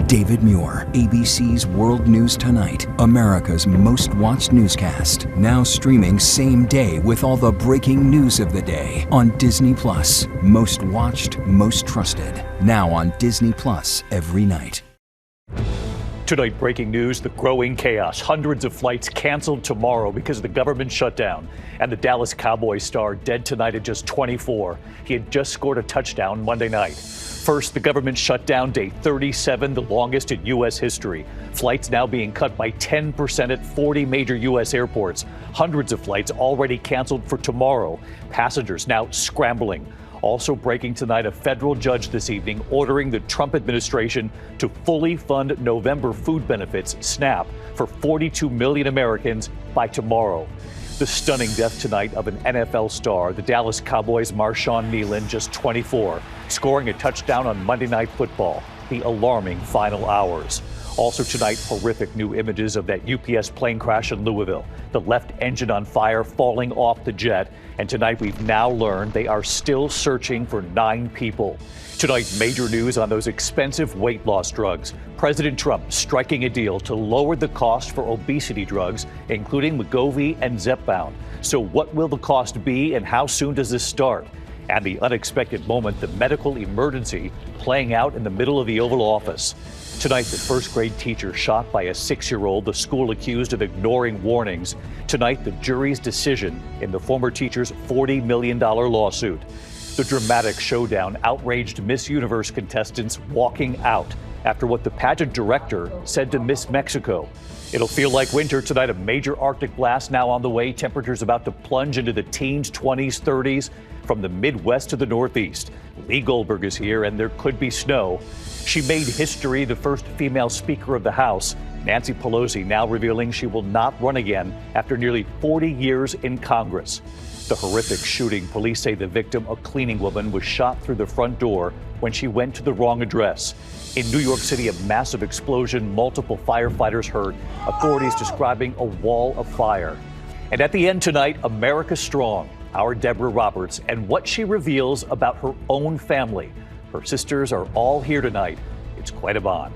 David Muir, ABC's World News Tonight, America's most watched newscast. Now streaming same day with all the breaking news of the day on Disney Plus. Most watched, most trusted. Now on Disney Plus every night. Tonight, breaking news, the growing chaos. Hundreds of flights canceled tomorrow because of the government shutdown. And the Dallas Cowboys star dead tonight at just 24. He had just scored a touchdown Monday night. First, the government shutdown, day 37, the longest in U.S. history. Flights now being cut by 10% at 40 major U.S. airports. Hundreds of flights already canceled for tomorrow. Passengers now scrambling. Also breaking tonight, a federal judge this evening ordering the Trump administration to fully fund November food benefits, SNAP, for 42 million Americans by tomorrow. The stunning death tonight of an NFL star, the Dallas Cowboys Marshawn Kneeland, just 24, scoring a touchdown on Monday Night Football. The alarming final hours. Also tonight, horrific new images of that UPS plane crash in Louisville. The left engine on fire, falling off the jet. And tonight we've now learned they are still searching for 9 people. Tonight, major news on those expensive weight loss drugs. President Trump striking a deal to lower the cost for obesity drugs, including Wegovy and Zepbound. So what will the cost be and how soon does this start? And the unexpected moment, the medical emergency playing out in the middle of the Oval Office. Tonight, the first grade teacher shot by a 6-year-old, the school accused of ignoring warnings. Tonight, the jury's decision in the former teacher's $40 million lawsuit. The dramatic showdown, outraged Miss Universe contestants walking out after what the pageant director said to Miss Mexico. It'll feel like winter tonight, a major Arctic blast now on the way. Temperatures about to plunge into the teens, 20s, 30s from the Midwest to the Northeast. Lee Goldberg is here and there could be snow. She made history, the first female Speaker of the House. Nancy Pelosi now revealing she will not run again after nearly 40 years in Congress. The horrific shooting, police say the victim, a cleaning woman, was shot through the front door when she went to the wrong address. In New York City, a massive explosion, multiple firefighters hurt, authorities describing a wall of fire. And at the end tonight, America Strong, our Deborah Roberts, and what she reveals about her own family. Her sisters are all here tonight. It's quite a bond.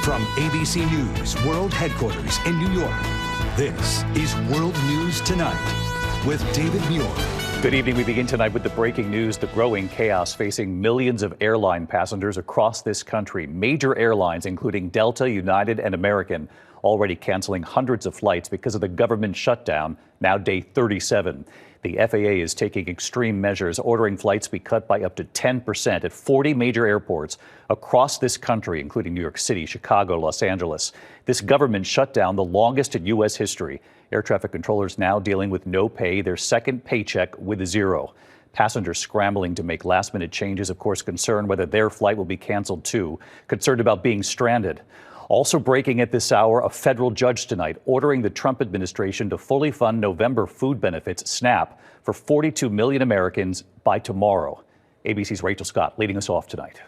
From ABC News World Headquarters in New York, this is World News Tonight with David Muir. Good evening. We begin tonight with the breaking news, the growing chaos facing millions of airline passengers across this country. Major airlines, including Delta, United, and American, already canceling hundreds of flights because of the government shutdown, now day 37. The FAA is taking extreme measures, ordering flights be cut by up to 10% at 40 major airports across this country, including New York City, Chicago, Los Angeles. This government shutdown, the longest in U.S. history. Air traffic controllers now dealing with no pay, their second paycheck with zero. Passengers scrambling to make last-minute changes, of course, concerned whether their flight will be canceled too, concerned about being stranded. Also breaking at this hour, a federal judge tonight ordering the Trump administration to fully fund November food benefits, SNAP, for 42 million Americans by tomorrow. ABC's Rachel Scott leading us off tonight.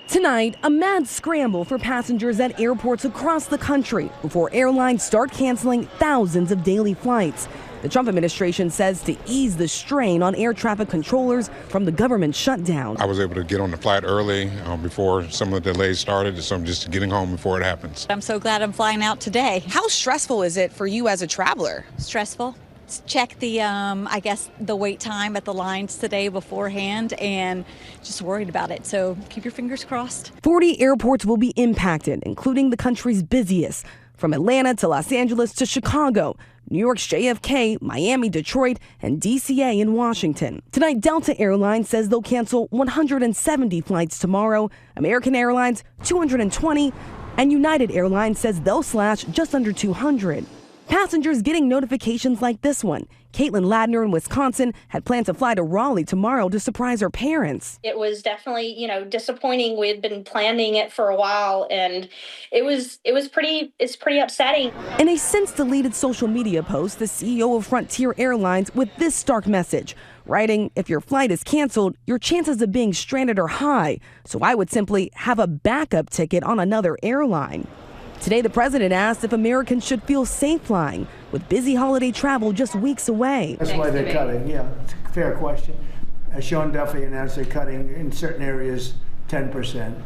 Tonight, a mad scramble for passengers at airports across the country before airlines start canceling thousands of daily flights. The Trump administration says to ease the strain on air traffic controllers from the government shutdown. I was able to get on the flight early before some of the delays started, so I'm just getting home before it happens. I'm so glad I'm flying out today. How stressful is it for you as a traveler? Stressful. Check the, I guess, the wait time at the lines today beforehand and just worried about it. So keep your fingers crossed. 40 airports will be impacted, including the country's busiest, from Atlanta to Los Angeles to Chicago, New York's JFK, Miami, Detroit, and DCA in Washington. Tonight, Delta Airlines says they'll cancel 170 flights tomorrow, American Airlines 220, and United Airlines says they'll slash just under 200. Passengers getting notifications like this one. Caitlin Ladner in Wisconsin had planned to fly to Raleigh tomorrow to surprise her parents. It was definitely, disappointing. We had been planning it for a while, and it's pretty upsetting. In a since-deleted social media post, the CEO of Frontier Airlines with this stark message, writing, "If your flight is canceled, your chances of being stranded are high, so I would simply have a backup ticket on another airline." Today, the president asked if Americans should feel safe flying, with busy holiday travel just weeks away. That's why they're cutting, yeah. It's a fair question. Sean Duffy announced they're cutting in certain areas 10%,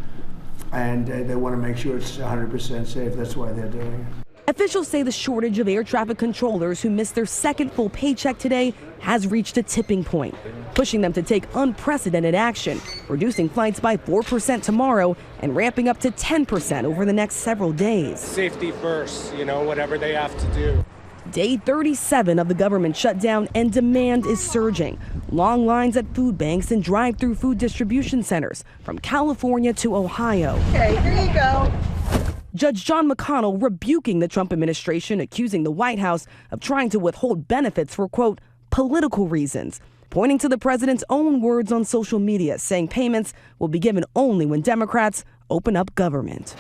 and they want to make sure it's 100% safe. That's why they're doing it. Officials say the shortage of air traffic controllers who missed their second full paycheck today has reached a tipping point, pushing them to take unprecedented action, reducing flights by 4% tomorrow and ramping up to 10% over the next several days. Safety first, whatever they have to do. Day 37 of the government shutdown, and demand is surging. Long lines at food banks and drive-through food distribution centers from California to Ohio. Okay, here you go. Judge John McConnell rebuking the Trump administration, accusing the White House of trying to withhold benefits for, quote, political reasons, pointing to the president's own words on social media, saying payments will be given only when Democrats open up government.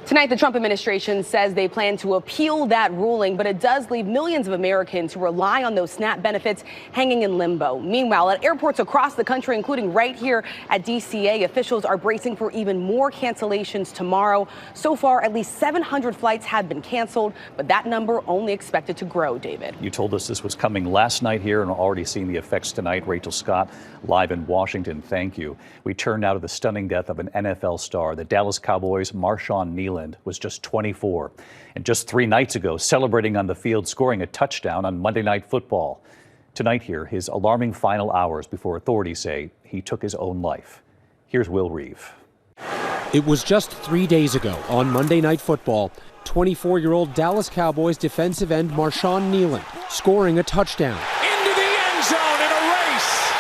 Tonight, the Trump administration says they plan to appeal that ruling, but it does leave millions of Americans who rely on those SNAP benefits hanging in limbo. Meanwhile, at airports across the country, including right here at DCA, officials are bracing for even more cancellations tomorrow. So far, at least 700 flights have been canceled, but that number only expected to grow, David. You told us this was coming last night here and already seeing the effects tonight. Rachel Scott, live in Washington, thank you. We turn now to the stunning death of an NFL star. The Dallas Cowboys Marshawn Kneeland was just 24, and just 3 nights ago celebrating on the field, scoring a touchdown on Monday Night Football. Tonight here, his alarming final hours before authorities say he took his own life. Here's Will Reeve. It was just 3 days ago on Monday Night Football, 24-year-old Dallas Cowboys defensive end Marshawn Kneeland scoring a touchdown. Into the end zone in a race.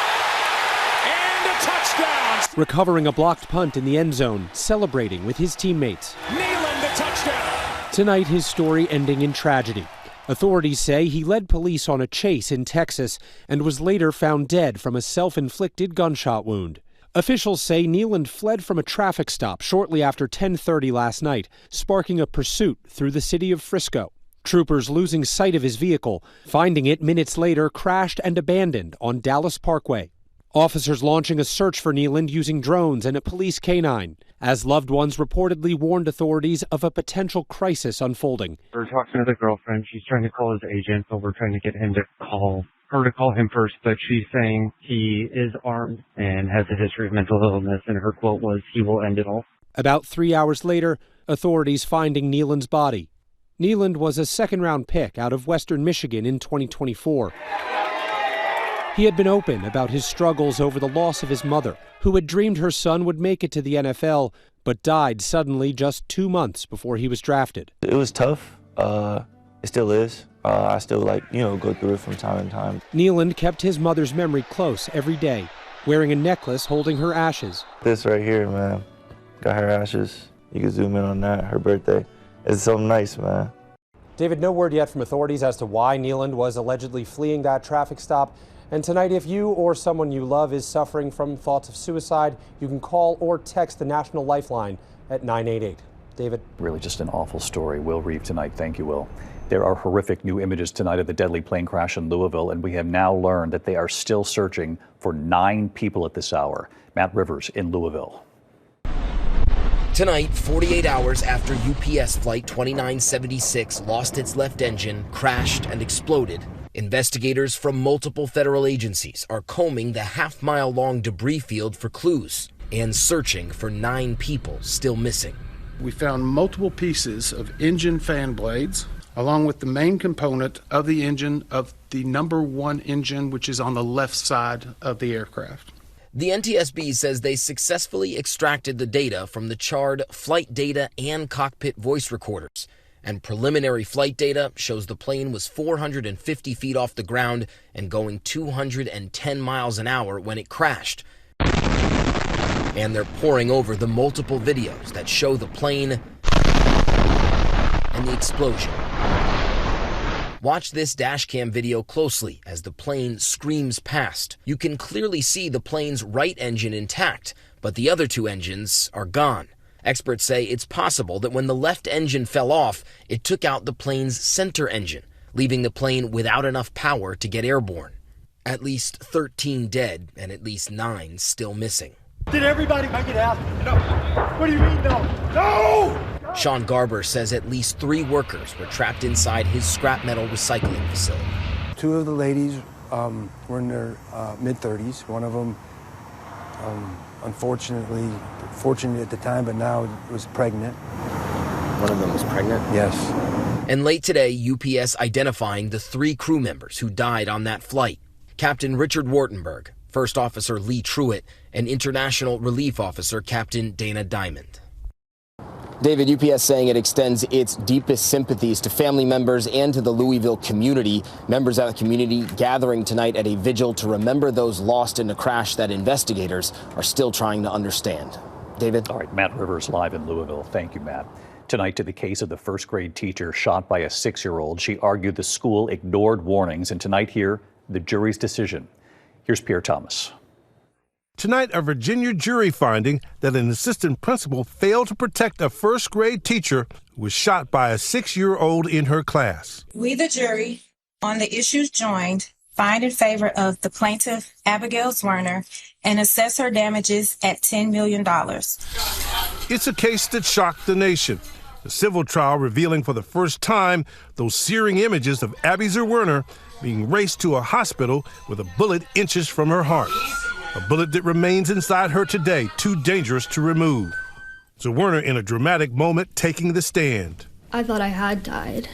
And a touchdown. Recovering a blocked punt in the end zone, celebrating with his teammates. Kneeland, the touchdown. Tonight, his story ending in tragedy. Authorities say he led police on a chase in Texas and was later found dead from a self-inflicted gunshot wound. Officials say Kneeland fled from a traffic stop shortly after 10:30 last night, sparking a pursuit through the city of Frisco. Troopers, losing sight of his vehicle, finding it minutes later, crashed and abandoned on Dallas Parkway. Officers launching a search for Kneeland using drones and a police canine, as loved ones reportedly warned authorities of a potential crisis unfolding. We're talking to the girlfriend. She's trying to call his agent, but we're trying to get him to call her to call him first. But she's saying he is armed and has a history of mental illness, and her quote was, "He will end it all." About 3 hours later, authorities finding Kneeland's body. Kneeland was a second-round pick out of Western Michigan in 2024. He had been open about his struggles over the loss of his mother, who had dreamed her son would make it to the NFL, but died suddenly just 2 months before he was drafted. It was tough. It still is. I still go through it from time to time. Kneeland kept his mother's memory close every day, wearing a necklace holding her ashes. This right here, man, got her ashes. You can zoom in on that, her birthday. It's so nice, man. David, no word yet from authorities as to why Kneeland was allegedly fleeing that traffic stop. And tonight, if you or someone you love is suffering from thoughts of suicide, you can call or text the National Lifeline at 988. David? Really just an awful story. Will Reeve tonight. Thank you, Will. There are horrific new images tonight of the deadly plane crash in Louisville, and we have now learned that they are still searching for 9 people at this hour. Matt Rivers in Louisville. Tonight, 48 hours after UPS Flight 2976 lost its left engine, crashed, and exploded, investigators from multiple federal agencies are combing the half-mile-long debris field for clues and searching for 9 people still missing. We found multiple pieces of engine fan blades, along with the main component of the engine of the number 1 engine, which is on the left side of the aircraft. The NTSB says they successfully extracted the data from the charred flight data and cockpit voice recorders. And preliminary flight data shows the plane was 450 feet off the ground and going 210 miles an hour when it crashed. And they're poring over the multiple videos that show the plane and the explosion. Watch this dashcam video closely as the plane screams past. You can clearly see the plane's right engine intact, but the other 2 engines are gone. Experts say it's possible that when the left engine fell off, it took out the plane's center engine, leaving the plane without enough power to get airborne. At least 13 dead and at least 9 still missing. Did everybody make it out? No. What do you mean, no? No! Sean Garber says at least 3 workers were trapped inside his scrap metal recycling facility. 2 of the ladies were in their mid-30s. One of them, unfortunately, fortunate at the time, but now was pregnant. One of them was pregnant? Yes. And late today, UPS identifying the 3 crew members who died on that flight. Captain Richard Wartenberg, First Officer Lee Truitt, and International Relief Officer Captain Dana Diamond. David, UPS saying it extends its deepest sympathies to family members and to the Louisville community. Members of the community gathering tonight at a vigil to remember those lost in a crash that investigators are still trying to understand. David? All right, Matt Rivers live in Louisville. Thank you, Matt. Tonight to the case of the first grade teacher shot by a 6-year-old. She argued the school ignored warnings, and tonight here, the jury's decision. Here's Pierre Thomas. Tonight, a Virginia jury finding that an assistant principal failed to protect a first grade teacher who was shot by a 6-year-old in her class. We, the jury, on the issues joined, find in favor of the plaintiff, Abigail Zwerner, and assess her damages at $10 million. It's a case that shocked the nation. The civil trial revealing for the first time those searing images of Abby Zwerner being raced to a hospital with a bullet inches from her heart. A bullet that remains inside her today, too dangerous to remove. Zwerner in a dramatic moment taking the stand. I thought I had died.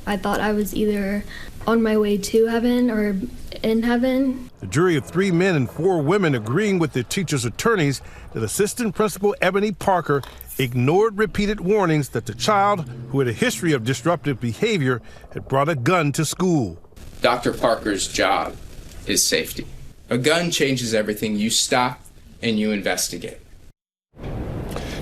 I thought I was either on my way to heaven or in heaven. The jury of 3 men and 4 women agreeing with the teacher's attorneys that Assistant Principal Ebony Parker ignored repeated warnings that the child, who had a history of disruptive behavior, had brought a gun to school. Dr. Parker's job is safety. A gun changes everything. You stop and you investigate.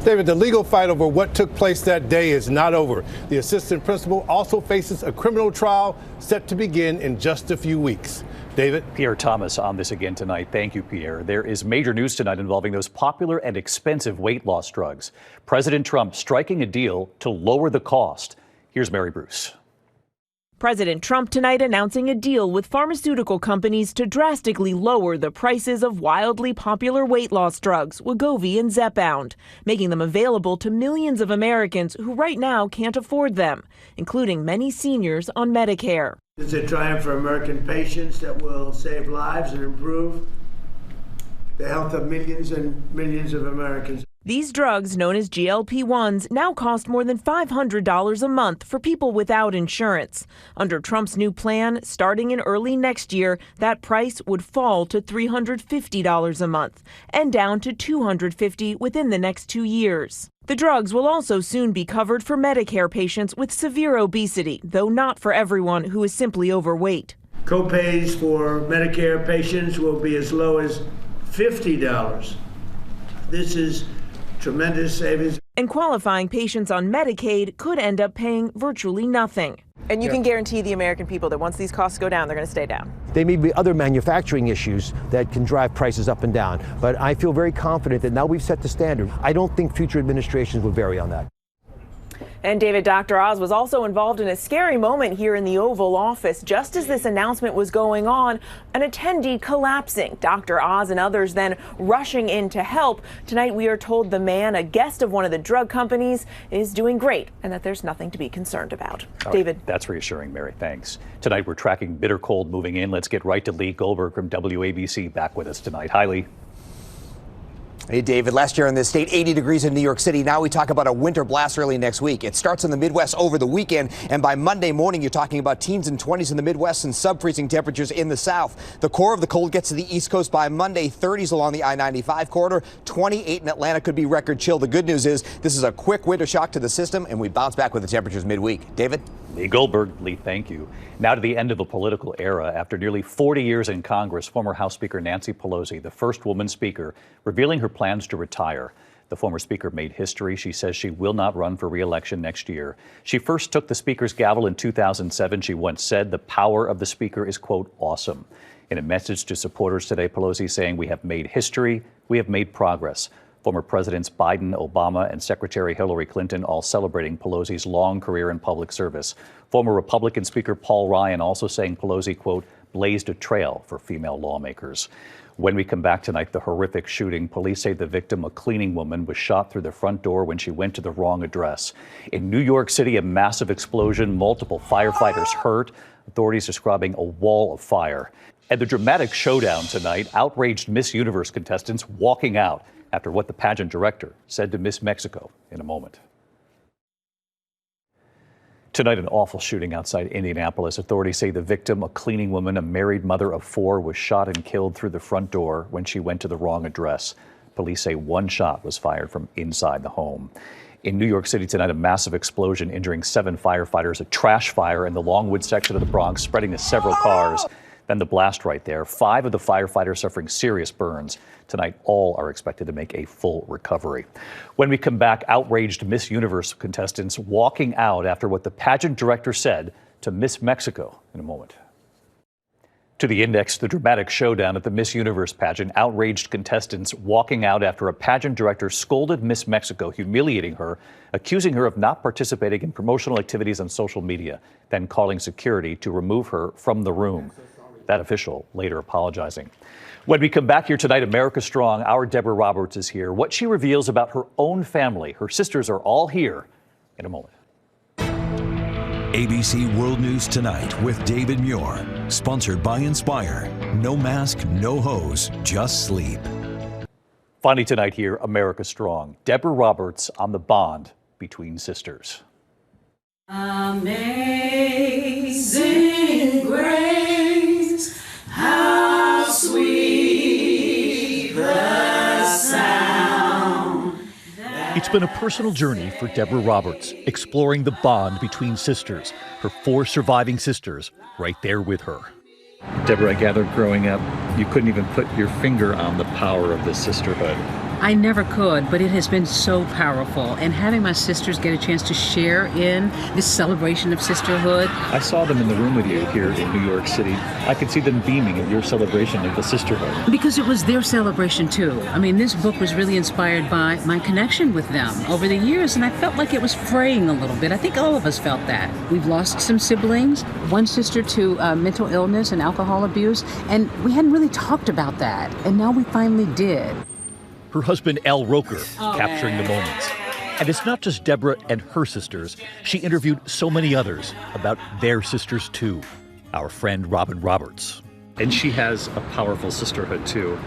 David, the legal fight over what took place that day is not over. The assistant principal also faces a criminal trial set to begin in just a few weeks. David? Pierre Thomas on this again tonight. Thank you, Pierre. There is major news tonight involving those popular and expensive weight loss drugs. President Trump striking a deal to lower the cost. Here's Mary Bruce. President Trump tonight announcing a deal with pharmaceutical companies to drastically lower the prices of wildly popular weight loss drugs, Wegovy and Zepbound, making them available to millions of Americans who right now can't afford them, including many seniors on Medicare. It's a triumph for American patients that will save lives and improve the health of millions and millions of Americans. These drugs, known as GLP-1s, now cost more than $500 a month for people without insurance. Under Trump's new plan, starting in early next year, that price would fall to $350 a month and down to $250 within the next 2 years. The drugs will also soon be covered for Medicare patients with severe obesity, though not for everyone who is simply overweight. Co-pays for Medicare patients will be as low as $50. This is tremendous savings. And qualifying patients on Medicaid could end up paying virtually nothing. And you can guarantee the American people that once these costs go down, they're going to stay down. There may be other manufacturing issues that can drive prices up and down, but I feel very confident that now we've set the standard. I don't think future administrations will vary on that. And David, Dr. Oz was also involved in a scary moment here in the Oval Office. Just as this announcement was going on, an attendee collapsing. Dr. Oz and others then rushing in to help. Tonight we are told the man, a guest of one of the drug companies, is doing great and that there's nothing to be concerned about. All David. Right, that's reassuring, Mary. Thanks. Tonight we're tracking bitter cold moving in. Let's get right to Lee Goldberg from WABC back with us tonight. Hi, Lee. Hey, David. Last year in this state, 80 degrees in New York City. Now we talk about a winter blast early next week. It starts in the Midwest over the weekend, and by Monday morning, you're talking about teens and 20s in the Midwest and sub-freezing temperatures in the South. The core of the cold gets to the East Coast by Monday, 30s along the I-95 corridor, 28 in Atlanta could be record chill. The good news is this is a quick winter shock to the system, and we bounce back with the temperatures midweek. David? Lee Goldberg. Lee, thank you. Now to the end of a political era. After nearly 40 years in Congress, former House Speaker Nancy Pelosi, the first woman speaker, revealing her plans to retire. The former speaker made history. She says she will not run for re-election next year. She first took the speaker's gavel in 2007. She once said the power of the speaker is, quote, awesome. In a message to supporters today, Pelosi saying, we have made history. We have made progress. Former Presidents Biden, Obama, and Secretary Hillary Clinton all celebrating Pelosi's long career in public service. Former Republican Speaker Paul Ryan also saying Pelosi, quote, blazed a trail for female lawmakers. When we come back tonight, the horrific shooting. Police say the victim, a cleaning woman, was shot through the front door when she went to the wrong address. In New York City, a massive explosion, multiple firefighters hurt. Authorities describing a wall of fire. And the dramatic showdown tonight, outraged Miss Universe contestants walking out after what the pageant director said to Miss Mexico. In a moment. Tonight, an awful shooting outside Indianapolis. Authorities say the victim, a cleaning woman, a married mother of 4, was shot and killed through the front door when she went to the wrong address. Police say 1 shot was fired from inside the home. In New York City tonight, a massive explosion injuring 7 firefighters, a trash fire in the Longwood section of the Bronx, spreading to several cars. Then the blast right there. 5 of the firefighters suffering serious burns. Tonight, all are expected to make a full recovery. When we come back, outraged Miss Universe contestants walking out after what the pageant director said to Miss Mexico. In a moment. To the Index, the dramatic showdown at the Miss Universe pageant. Outraged contestants walking out after a pageant director scolded Miss Mexico, humiliating her, accusing her of not participating in promotional activities on social media, then calling security to remove her from the room. That official later apologizing. When we come back here tonight, America Strong, our Deborah Roberts is here. What she reveals about her own family. Her sisters are all here in a moment. ABC World News Tonight with David Muir. Sponsored by Inspire. No mask, no hose, just sleep. Finally tonight here, America Strong. Deborah Roberts on the bond between sisters. Amazing grace, how sweet the sound. It's been a personal journey for Deborah Roberts, exploring the bond between sisters, her 4 surviving sisters right there with her. Deborah, I gathered growing up, you couldn't even put your finger on the power of this sisterhood. I never could, but it has been so powerful. And having my sisters get a chance to share in this celebration of sisterhood. I saw them in the room with you here in New York City. I could see them beaming at your celebration of the sisterhood. Because it was their celebration too. I mean, this book was really inspired by my connection with them over the years, and I felt like it was fraying a little bit. I think all of us felt that. We've lost some siblings, one sister to mental illness and alcohol abuse, and we hadn't really talked about that, and now we finally did. Her husband, Al Roker, capturing the moments. And it's not just Deborah and her sisters. She interviewed so many others about their sisters, too. Our friend, Robin Roberts. And she has a powerful sisterhood, too.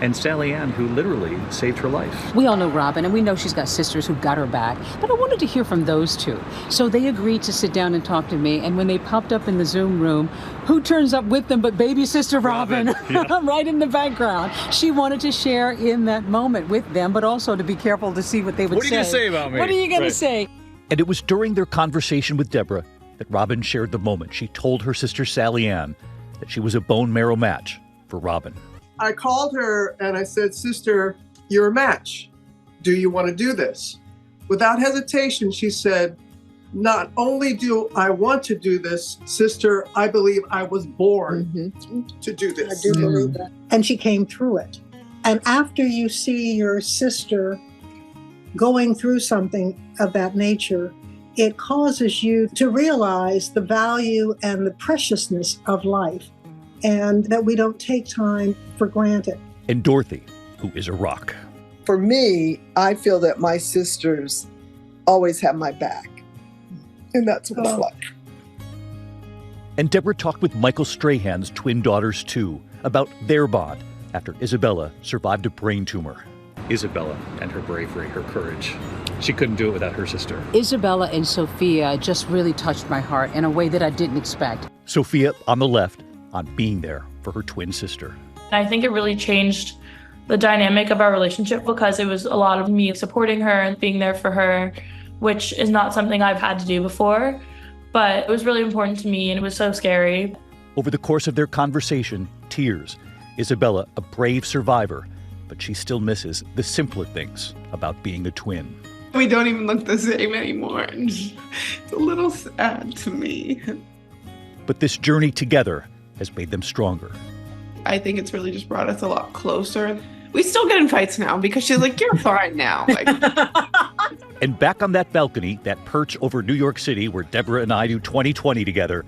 And Sally Ann, who literally saved her life. We all know Robin, and we know she's got sisters who got her back. But I wanted to hear from those 2. So they agreed to sit down and talk to me. And when they popped up in the Zoom room, who turns up with them but baby sister Robin. Yeah. Right in the background. She wanted to share in that moment with them, but also to be careful to see what they would say. What are you going to say about me? What are you going to say? And it was during their conversation with Deborah that Robin shared the moment she told her sister Sally Ann that she was a bone marrow match for Robin. I called her and I said, "Sister, you're a match. Do you want to do this?" Without hesitation, she said, "Not only do I want to do this, sister, I believe I was born to do this." I do believe that. And she came through it. And after you see your sister going through something of that nature, it causes you to realize the value and the preciousness of life, and that we don't take time for granted. And Dorothy, who is a rock. For me, I feel that my sisters always have my back. And that's what it's like. And Deborah talked with Michael Strahan's twin daughters, too, about their bond after Isabella survived a brain tumor. Isabella and her bravery, her courage. She couldn't do it without her sister. Isabella and Sophia just really touched my heart in a way that I didn't expect. Sophia on the left, on being there for her twin sister. I think it really changed the dynamic of our relationship because it was a lot of me supporting her and being there for her, which is not something I've had to do before, but it was really important to me and it was so scary. Over the course of their conversation, tears. Isabella, a brave survivor, but she still misses the simpler things about being a twin. We don't even look the same anymore. It's a little sad to me. But this journey together has made them stronger. I think it's really just brought us a lot closer. We still get in fights now because she's like, "You're fine now." Like. And back on that balcony, that perch over New York City where Deborah and I do 2020 together,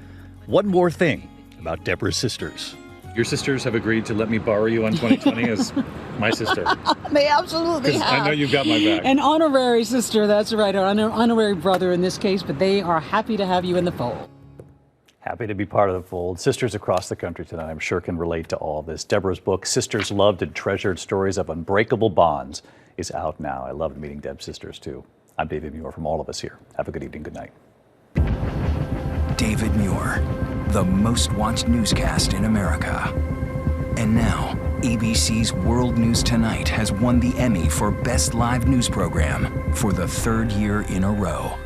one more thing about Deborah's sisters. Your sisters have agreed to let me borrow you on 2020 as my sister. They absolutely have. I know you've got my back. An honorary sister, that's right, or honorary brother in this case, but they are happy to have you in the fold. Happy to be part of the fold. Sisters across the country tonight, I'm sure, can relate to all of this. Deborah's book, Sisters Loved and Treasured Stories of Unbreakable Bonds, is out now. I loved meeting Deb's sisters, too. I'm David Muir from all of us here. Have a good evening. Good night. David Muir, the most watched newscast in America. And now, ABC's World News Tonight has won the Emmy for Best Live News Program for the third year in a row.